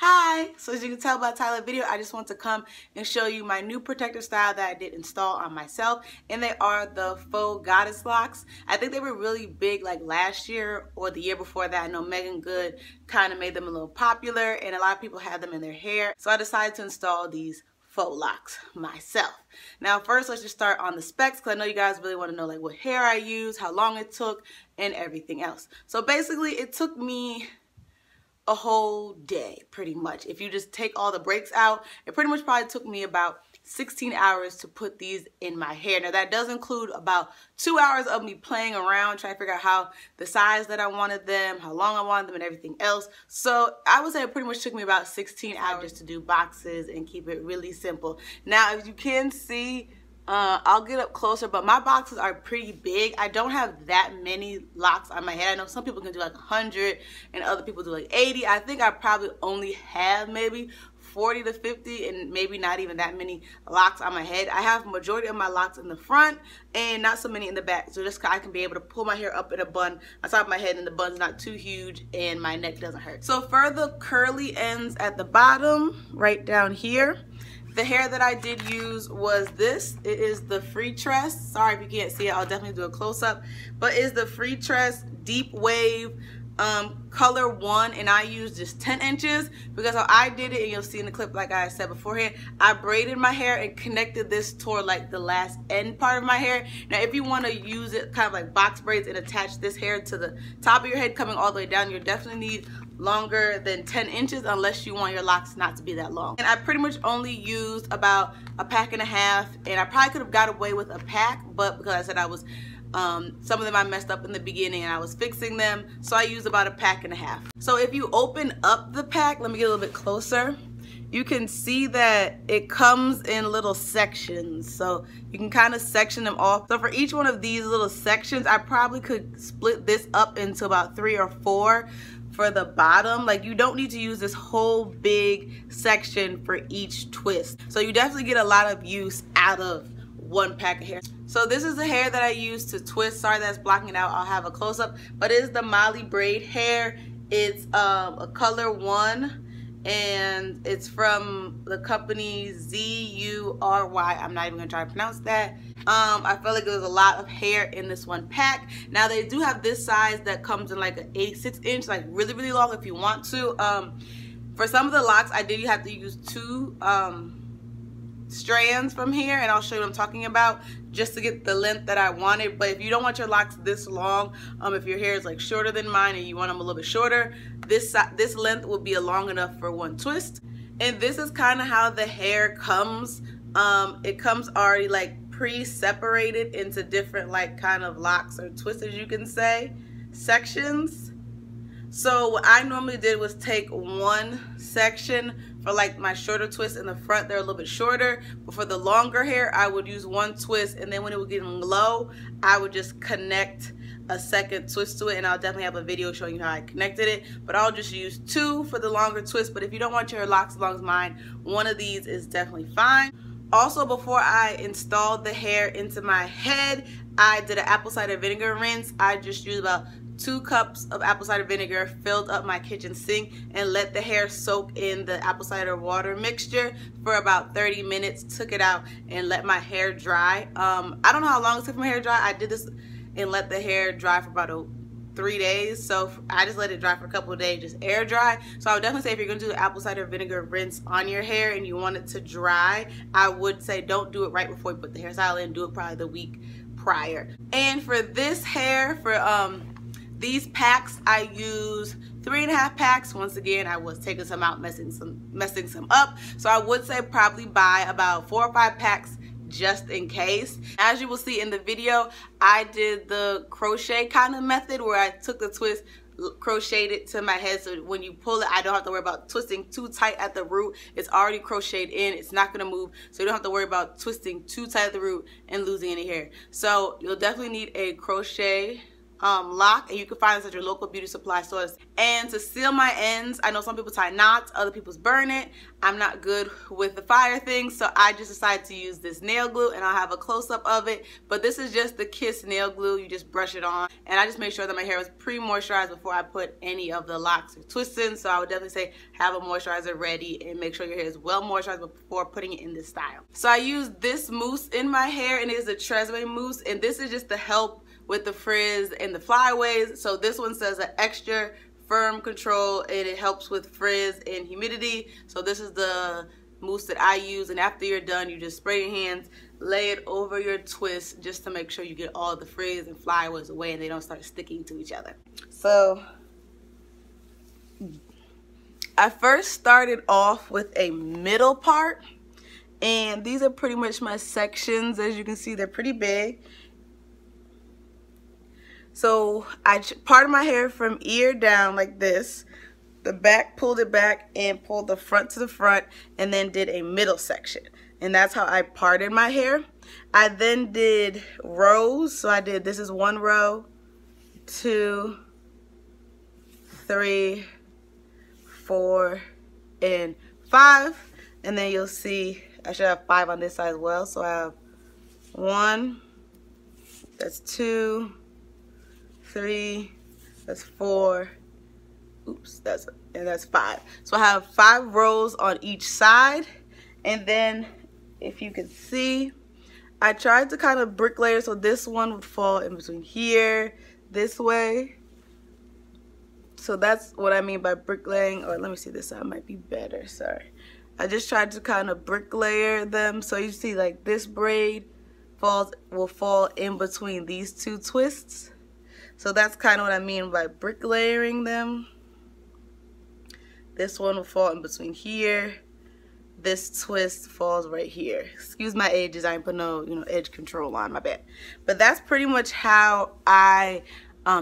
Hi! So as you can tell by the title of the video, I just want to come and show you my new protector style that I did install on myself, and they are the Faux Goddess locks. I think they were really big like last year or the year before that. I know Megan Good kind of made them a little popular and a lot of people had them in their hair. So I decided to install these faux locks myself. Now first let's just start on the specs, because I know you guys really want to know like what hair I use, how long it took, and everything else. So basically it took me a whole day pretty much. If you just take all the breaks out, it pretty much probably took me about 16 hours to put these in my hair. Now that does include about 2 hours of me playing around trying to figure out how the size that I wanted them, how long I wanted them, and everything else. So I would say it pretty much took me about 16 hours to do boxes and keep it really simple. Now as you can see, I'll get up closer, but my boxes are pretty big. I don't have that many locks on my head. I know some people can do like 100 and other people do like 80. I think I probably only have maybe 40 to 50 and maybe not even that many locks on my head. I have majority of my locks in the front and not so many in the back. So just I can be able to pull my hair up in a bun on top of my head and the bun's not too huge and my neck doesn't hurt. So for the curly ends at the bottom, right down here, the hair that I did use was this. It is the Free Tress. Sorry if you can't see it, I'll definitely do a close-up. But it's the Free Tress Deep Wave color 1, and I used just 10 inches because how I did it, and you'll see in the clip like I said beforehand, I braided my hair and connected this toward like the last end part of my hair. Now if you want to use it kind of like box braids and attach this hair to the top of your head coming all the way down, you definitely need longer than 10 inches unless you want your locks not to be that long. And I pretty much only used about a pack and a half, and I probably could have got away with a pack, but because I said I was some of them I messed up in the beginning and I was fixing them, so I used about a pack and a half. So if you open up the pack, let me get a little bit closer, you can see that it comes in little sections, so you can kind of section them off. So for each one of these little sections, I probably could split this up into about 3 or 4 for the bottom. Like you don't need to use this whole big section for each twist. So you definitely get a lot of use out of one pack of hair. So this is the hair that I use to twist. Sorry that's blocking it out, I'll have a close-up. But it is the Molly braid hair. It's a color 1 and it's from the company Z-U-R-Y. I'm not even gonna try to pronounce that. I feel like there's a lot of hair in this one pack. Now they do have this size that comes in like an 86 inch, like really, really long if you want to. For some of the locks, I did have to use 2 strands from here, and I'll show you what I'm talking about, just to get the length that I wanted. But if you don't want your locks this long, if your hair is like shorter than mine and you want them a little bit shorter, this length will be long enough for one twist. And this is kind of how the hair comes. It comes already like pre-separated into different like kind of locks or twists, as you can say, sections. So what I normally did was take one section for like my shorter twists in the front, they're a little bit shorter, but for the longer hair I would use one twist, and then when it was getting low I would just connect a second twist to it, and I'll definitely have a video showing you how I connected it. But I'll just use 2 for the longer twist. But if you don't want your locks as long as mine, one of these is definitely fine. Also, before I installed the hair into my head, I did an apple cider vinegar rinse. I just used about 2 cups of apple cider vinegar, filled up my kitchen sink, and let the hair soak in the apple cider water mixture for about 30 minutes. Took it out and let my hair dry. I don't know how long it took for my hair to dry. I did this and let the hair dry for about 3 days. So I just let it dry for a couple of days, just air dry. So I would definitely say if you're gonna do the apple cider vinegar rinse on your hair and you want it to dry, I would say don't do it right before you put the hairstyle in. Do it probably the week prior. And for this hair, for these packs, I use 3.5 packs. Once again, I was taking some out, messing some up. So I would say probably buy about 4 or 5 packs just in case. As you will see in the video, I did the crochet kind of method where I took the twist, crocheted it to my head, so when you pull it I don't have to worry about twisting too tight at the root. It's already crocheted in, it's not going to move, so you don't have to worry about twisting too tight at the root and losing any hair. So you'll definitely need a crochet lock, and you can find this at your local beauty supply stores. And to seal my ends, I know some people tie knots, other people burn it. I'm not good with the fire thing, so I just decided to use this nail glue, and I'll have a close-up of it. But this is just the Kiss nail glue. You just brush it on, and I just made sure that my hair was pre-moisturized before I put any of the locks or twists in. So I would definitely say have a moisturizer ready and make sure your hair is well moisturized before putting it in this style. So I used this mousse in my hair, and it is a Tresemme mousse, and this is just to help with the frizz and the flyaways. So this one says an extra firm control, and it helps with frizz and humidity. So this is the mousse that I use, and after you're done, you just spray your hands, lay it over your twist just to make sure you get all the frizz and flyaways away and they don't start sticking to each other. So I first started off with a middle part, and these are pretty much my sections. As you can see, they're pretty big. So I parted my hair from ear down like this. The back, pulled it back and pulled the front to the front, and then did a middle section. And that's how I parted my hair. I then did rows. So I did, this is 1 row, 2, 3, 4, and 5. And then you'll see I should have 5 on this side as well. So I have 1, that's 2, 3, that's 4, oops, that's 5. So I have 5 rows on each side. And then if you can see, I tried to kind of bricklayer, so this one would fall in between here, this way. So that's what I mean by bricklaying. Or let me see, this side might be better, sorry. I just tried to kind of bricklayer them. So you see, like, this braid will fall in between these 2 twists. So that's kind of what I mean by bricklayering them. This one will fall in between here. This twist falls right here. Excuse my edges, I ain't put no, edge control on, my bad. But that's pretty much how I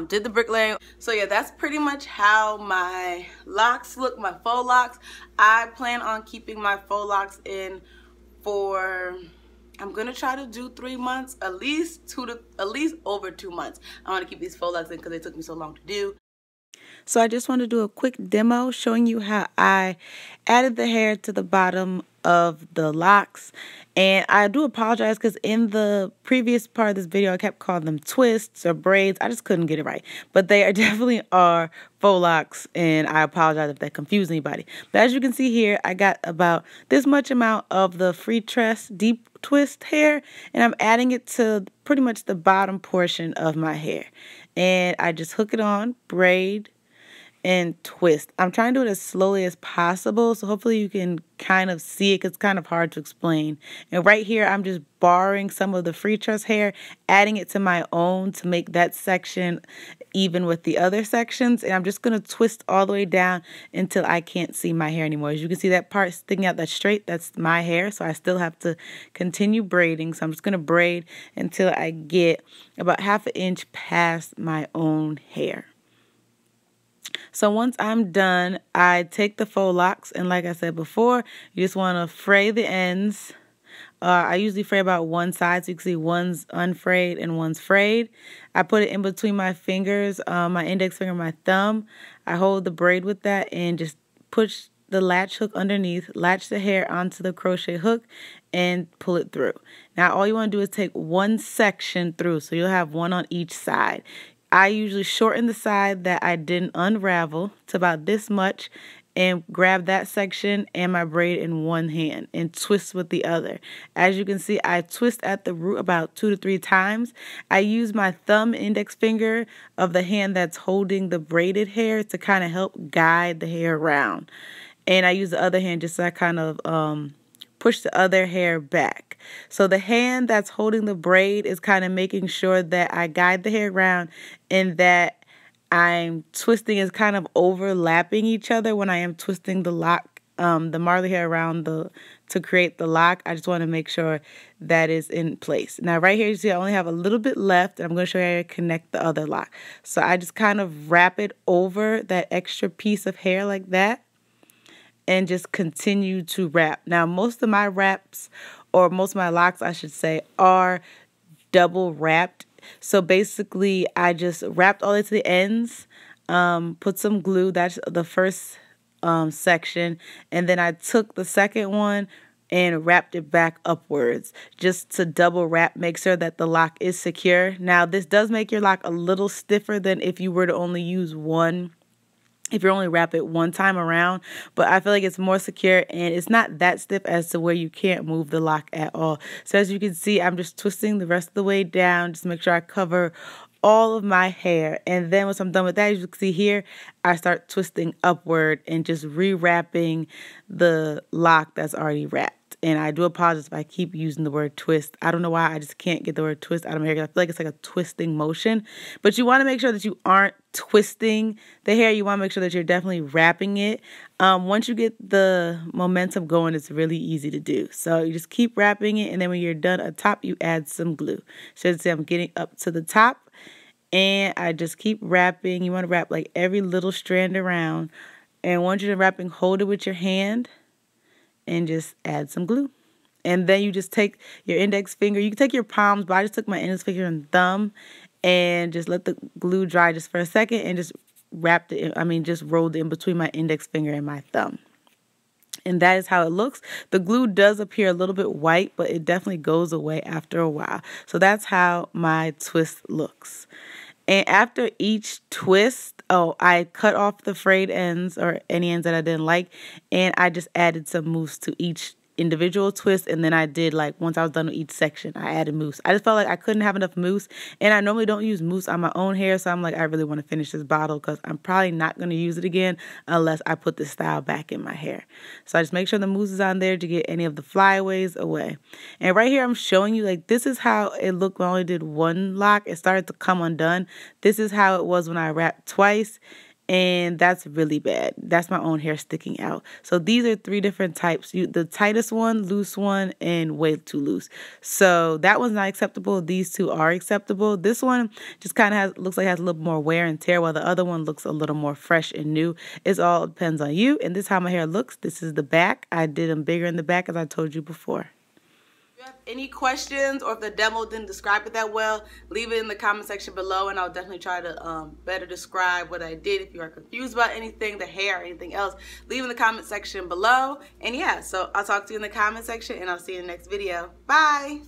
did the bricklaying. So yeah, that's pretty much how my locks look, my faux locks. I plan on keeping my faux locks in for, I'm gonna try to do 3 months, at least over 2 months. I want to keep these faux locks in because they took me so long to do. So I just want to do a quick demo showing you how I added the hair to the bottom of the locks. And I do apologize because in the previous part of this video, I kept calling them twists or braids. I just couldn't get it right. But they definitely are faux locks, and I apologize if that confused anybody. But as you can see here, I got about this much amount of the free tress deep twist hair, and I'm adding it to pretty much the bottom portion of my hair. And I just hook it on, braid, and twist. I'm trying to do it as slowly as possible, so hopefully you can kind of see it, 'cause it's kind of hard to explain. And right here, I'm just borrowing some of the free tress hair, adding it to my own to make that section even with the other sections. And I'm just going to twist all the way down until I can't see my hair anymore. As you can see, that part sticking out that's straight, that's my hair, so I still have to continue braiding. So I'm just going to braid until I get about ½ inch past my own hair. So once I'm done, I take the faux locks, and like I said before, you just want to fray the ends. I usually fray about one side, so you can see one's unfrayed and one's frayed. I put it in between my fingers, my index finger and my thumb. I hold the braid with that and just push the latch hook underneath, latch the hair onto the crochet hook, and pull it through. Now all you want to do is take one section through, so you'll have one on each side. I usually shorten the side that I didn't unravel to about this much and grab that section and my braid in one hand and twist with the other. As you can see, I twist at the root about 2 to 3 times. I use my thumb index finger of the hand that's holding the braided hair to kind of help guide the hair around. And I use the other hand just so I kind of push the other hair back. So the hand that's holding the braid is kind of making sure that I guide the hair around and that I'm twisting is kind of overlapping each other when I am twisting the lock, the marley hair around to create the lock. I just want to make sure that is in place. Now right here you see I only have a little bit left, and I'm going to show you how to connect the other lock. So I just kind of wrap it over that extra piece of hair like that, and just continue to wrap. Now, most of my wraps, or most of my locks, I should say, are double wrapped. So basically, I just wrapped all the way to the ends, put some glue. That's the first section. And then I took the second one and wrapped it back upwards just to double wrap, make sure that the lock is secure. Now, this does make your lock a little stiffer than if you were to only use one, if you only wrap it one time around, but I feel like it's more secure and it's not that stiff as to where you can't move the lock at all. So as you can see, I'm just twisting the rest of the way down, just to make sure I cover all of my hair. And then once I'm done with that, as you can see here, I start twisting upward and just rewrapping the lock that's already wrapped. And I do apologize if I keep using the word twist. I don't know why, I just can't get the word twist out of my hair. I feel like it's like a twisting motion. But you want to make sure that you aren't twisting the hair. You want to make sure that you're definitely wrapping it. Once you get the momentum going, it's really easy to do. So you just keep wrapping it, and then when you're done at top, you add some glue. So you see I'm getting up to the top, and I just keep wrapping. You want to wrap like every little strand around. And once you're wrapping, hold it with your hand and just add some glue. And then you just take your index finger. You can take your palms, but I just took my index finger and thumb and just let the glue dry just for a second and just wrapped it in, just rolled it in between my index finger and my thumb. And that is how it looks. The glue does appear a little bit white, but it definitely goes away after a while. So that's how my twist looks. And after each twist, I cut off the frayed ends or any ends that I didn't like, and I just added some mousse to each individual twist. And then I did, like, once I was done with each section, I added mousse. I just felt like I couldn't have enough mousse, and I normally don't use mousse on my own hair, so I'm like, I really want to finish this bottle because I'm probably not going to use it again unless I put this style back in my hair. So I just make sure the mousse is on there to get any of the flyaways away. And right here, I'm showing you, like, this is how it looked when I only did one lock. It started to come undone. This is how it was when I wrapped twice. And that's really bad. That's my own hair sticking out. So these are three different types. The tightest one, loose one, and way too loose. So that one's not acceptable. These two are acceptable. This one just kind of looks like it has a little more wear and tear, while the other one looks a little more fresh and new. It all depends on you. And this is how my hair looks. This is the back. I did them bigger in the back, as I told you before. If you have any questions, or if the demo didn't describe it that well, leave it in the comment section below, and I'll definitely try to better describe what I did. If you are confused about anything, the hair or anything else, leave in the comment section below. And yeah, so I'll talk to you in the comment section, and I'll see you in the next video. Bye!